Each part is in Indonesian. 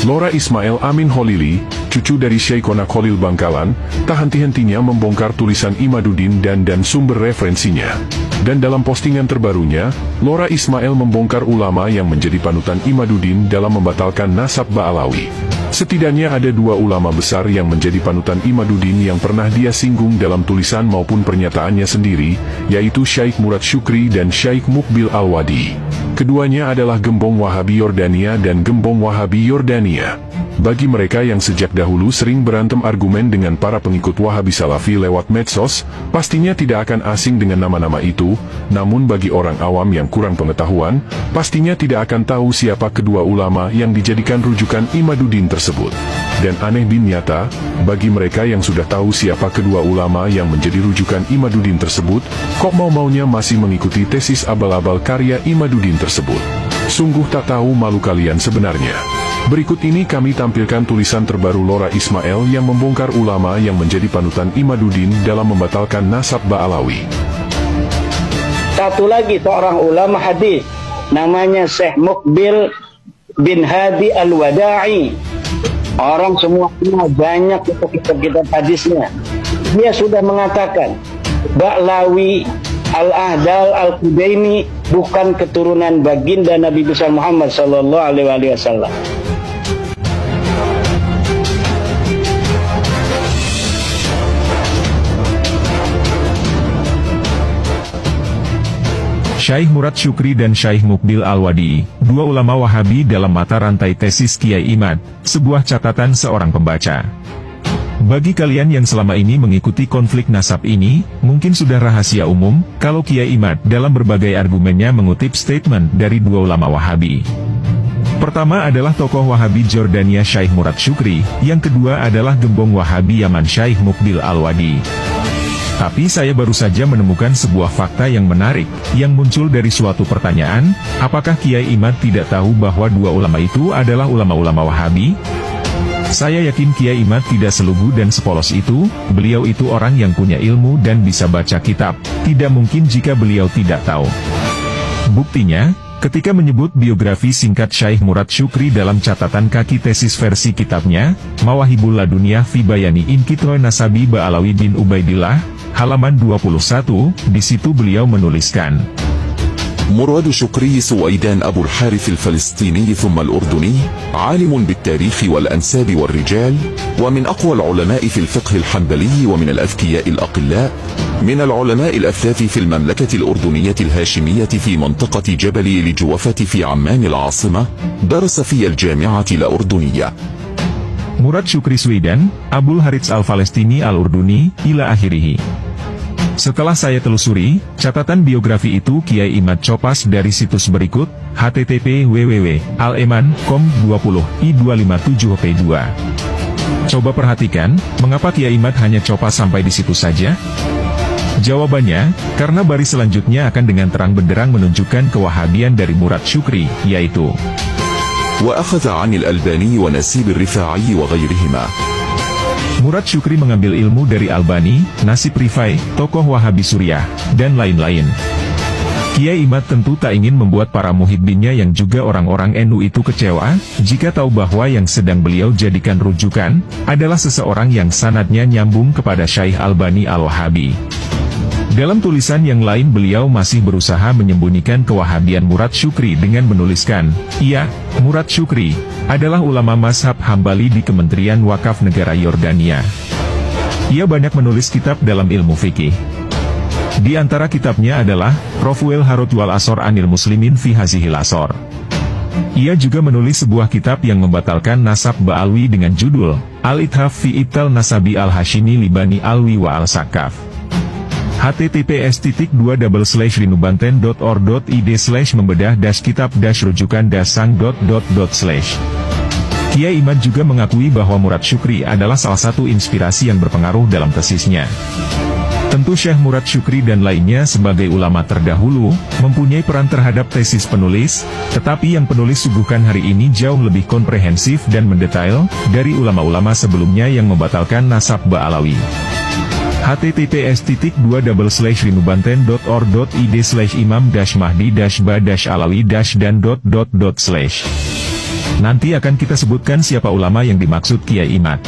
Lora Ismail Amin Holili, cucu dari Syekhona Khalil Bangkalan, tak henti-hentinya membongkar tulisan Imaduddin dan sumber referensinya. Dan dalam postingan terbarunya, Lora Ismail membongkar ulama yang menjadi panutan Imaduddin dalam membatalkan nasab Ba'alawi. Setidaknya ada dua ulama besar yang menjadi panutan Imaduddin yang pernah dia singgung dalam tulisan maupun pernyataannya sendiri, yaitu Syekh Murad Syukri dan Syekh Muqbil Al-Wadi. Keduanya adalah gembong Wahabi Yordania dan gembong Wahabi Yordania. Bagi mereka yang sejak dahulu sering berantem argumen dengan para pengikut Wahabi Salafi lewat medsos, pastinya tidak akan asing dengan nama-nama itu, namun bagi orang awam yang kurang pengetahuan, pastinya tidak akan tahu siapa kedua ulama yang dijadikan rujukan Imaduddin tersebut. Dan aneh bin nyata, bagi mereka yang sudah tahu siapa kedua ulama yang menjadi rujukan Imaduddin tersebut, kok mau-maunya masih mengikuti tesis abal-abal karya Imaduddin tersebut. Sungguh tak tahu malu kalian sebenarnya. Berikut ini kami tampilkan tulisan terbaru Lora Ismail yang membongkar ulama yang menjadi panutan Imaduddin dalam membatalkan nasab Ba'alawi. Satu lagi seorang ulama hadis, namanya Syekh Muqbil bin Hadi Al-Wada'i. Orang semua kenal, banyak kitab-kitab hadisnya. Dia sudah mengatakan Ba'alawi Al-Ahdal Al-Qudaini bukan keturunan baginda Nabi besar Muhammad sallallahu alaihi wasallam. Syekh Murad Syukri dan Syekh Muqbil Al-Wadi, dua ulama Wahabi dalam mata rantai tesis Kiai Imad, sebuah catatan seorang pembaca. Bagi kalian yang selama ini mengikuti konflik nasab ini, mungkin sudah rahasia umum, kalau Kiai Imad dalam berbagai argumennya mengutip statement dari dua ulama Wahabi. Pertama adalah tokoh Wahabi Jordania Syekh Murad Syukri, yang kedua adalah gembong Wahabi Yaman Syekh Muqbil Al-Wadi. Tapi saya baru saja menemukan sebuah fakta yang menarik, yang muncul dari suatu pertanyaan, apakah Kiai Imad tidak tahu bahwa dua ulama itu adalah ulama-ulama Wahabi? Saya yakin Kiai Imad tidak selugu dan sepolos itu, beliau itu orang yang punya ilmu dan bisa baca kitab, tidak mungkin jika beliau tidak tahu. Buktinya, ketika menyebut biografi singkat Syekh Murad Syukri dalam catatan kaki tesis versi kitabnya, Mawahibul Ladunia fi Bayani Inkitoi Nasabi Ba'alawi bin Ubaidillah, halaman 21, di situ beliau menuliskan, مراد شكري سويدان أبو الحارث الفلسطيني ثم الأردني، عالم بالتاريخ والأنساب والرجال، ومن أقوى العلماء في الفقه الحنبلي ومن الأذكياء الأقلاء، من العلماء الأثلاث في المملكة الأردنية الهاشمية في منطقة جبل الجوفة في عمان العاصمة، درس في الجامعة الأردنية. Murad Syukri Sweden, Abul Harits Al-Falestini Al-Urduni, ila akhirihi. Setelah saya telusuri, catatan biografi itu Kiai Imad copas dari situs berikut, http://www.aleman.com 20i257p2. Coba perhatikan, mengapa Kiai Imad hanya copas sampai di situ saja? Jawabannya, karena baris selanjutnya akan dengan terang benderang menunjukkan kewahabian dari Murad Syukri, yaitu وأخذ عن الألباني ونسيب الرفاعي وغيرهما. Murad Syukri mengambil ilmu dari Albani, Nasib Rifai, tokoh Wahabi Suriah, dan lain-lain. Kiai Imad tentu tak ingin membuat para muhibbinnya yang juga orang-orang NU itu kecewa, jika tahu bahwa yang sedang beliau jadikan rujukan, adalah seseorang yang sanadnya nyambung kepada Syekh Albani Al-Wahabi. Dalam tulisan yang lain beliau masih berusaha menyembunyikan kewahabian Murad Syukri dengan menuliskan, iya, Murad Syukri adalah ulama mazhab Hambali di Kementerian Wakaf Negara Yordania. Ia banyak menulis kitab dalam ilmu fikih. Di antara kitabnya adalah Raf'ul Harut wal Asor Anil Muslimin fi Hazihil Asor. Ia juga menulis sebuah kitab yang membatalkan nasab Ba'alwi dengan judul Al-Ithaf fi Ibtal Nasabi Al-Hashimi Libani Alwi wa Al-Sakaf. https://rinubanten.org.id/membedah-kitab-rujukan-sang. Kiai Imad juga mengakui bahwa Murad Syukri adalah salah satu inspirasi yang berpengaruh dalam tesisnya. Tentu Syekh Murad Syukri dan lainnya sebagai ulama terdahulu, mempunyai peran terhadap tesis penulis, tetapi yang penulis suguhkan hari ini jauh lebih komprehensif dan mendetail, dari ulama-ulama sebelumnya yang membatalkan nasab Ba'alawi. https://rinubanten.org.id/imam-mahdi-ba-alawi-dan. Nanti akan kita sebutkan siapa ulama yang dimaksud Kiai Imad.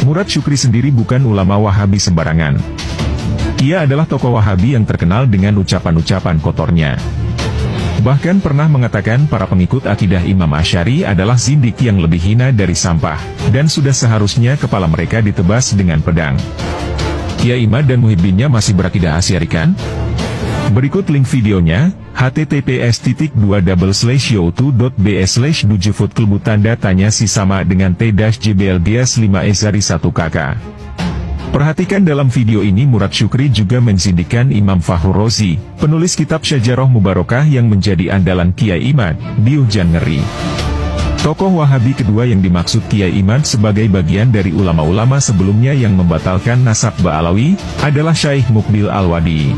Murad Syukri sendiri bukan ulama Wahabi sembarangan. Ia adalah tokoh Wahabi yang terkenal dengan ucapan-ucapan kotornya. Bahkan pernah mengatakan para pengikut akidah Imam Asy'ari adalah zindik yang lebih hina dari sampah, dan sudah seharusnya kepala mereka ditebas dengan pedang. Kiai Imad dan muhibbinnya masih berakidah Asy'ari kan? Berikut link videonya, https://youtube.be/dujufut tanda tanya si sama dengan t-jblgs5e1kk. Perhatikan dalam video ini Murad Syukri juga menzindikkan Imam Fakhrur Razi, penulis kitab Syajarah Mubarakah yang menjadi andalan Kiai Imad, di Hujan Ngeri. Tokoh Wahabi kedua yang dimaksud Kiai Imad sebagai bagian dari ulama-ulama sebelumnya yang membatalkan nasab Ba'alawi, adalah Syaikh Muqbil Al-Wadi.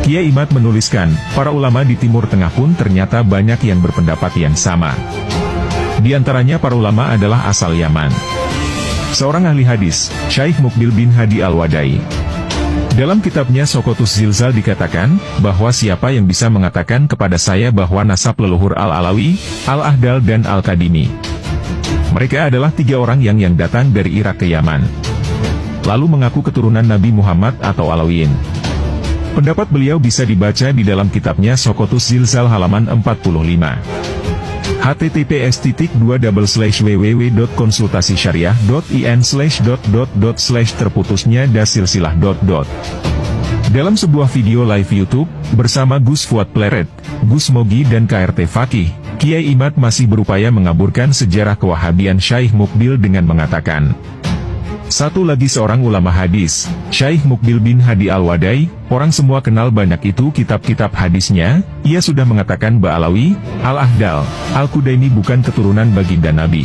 Kiai Imad menuliskan, para ulama di Timur Tengah pun ternyata banyak yang berpendapat yang sama. Di antaranya para ulama adalah asal Yaman. Seorang ahli hadis, Syaikh Muqbil bin Hadi Al-Wadai. Dalam kitabnya Sokotus Zilzal dikatakan, bahwa siapa yang bisa mengatakan kepada saya bahwa nasab leluhur Al-Alawi, Al-Ahdal dan Al-Kadimi. Mereka adalah 3 orang yang datang dari Irak ke Yaman. Lalu mengaku keturunan Nabi Muhammad atau Alawiyin. Pendapat beliau bisa dibaca di dalam kitabnya Sokotus Zilzal halaman 45. https://www.konsultasisyariah.in/terputusnya dasilsilah. Dalam sebuah video live YouTube, bersama Gus Fuad Pleret, Gus Mogi dan KRT Fakih, Kiai Imad masih berupaya mengaburkan sejarah kewahabian Syaikh Muqbil dengan mengatakan, satu lagi seorang ulama hadis, Syaikh Muqbil bin Hadi Al-Wadai, orang semua kenal banyak itu kitab-kitab hadisnya, ia sudah mengatakan Ba'alawi, Al-Ahdal, Al-Kudaimi bukan keturunan baginda Nabi.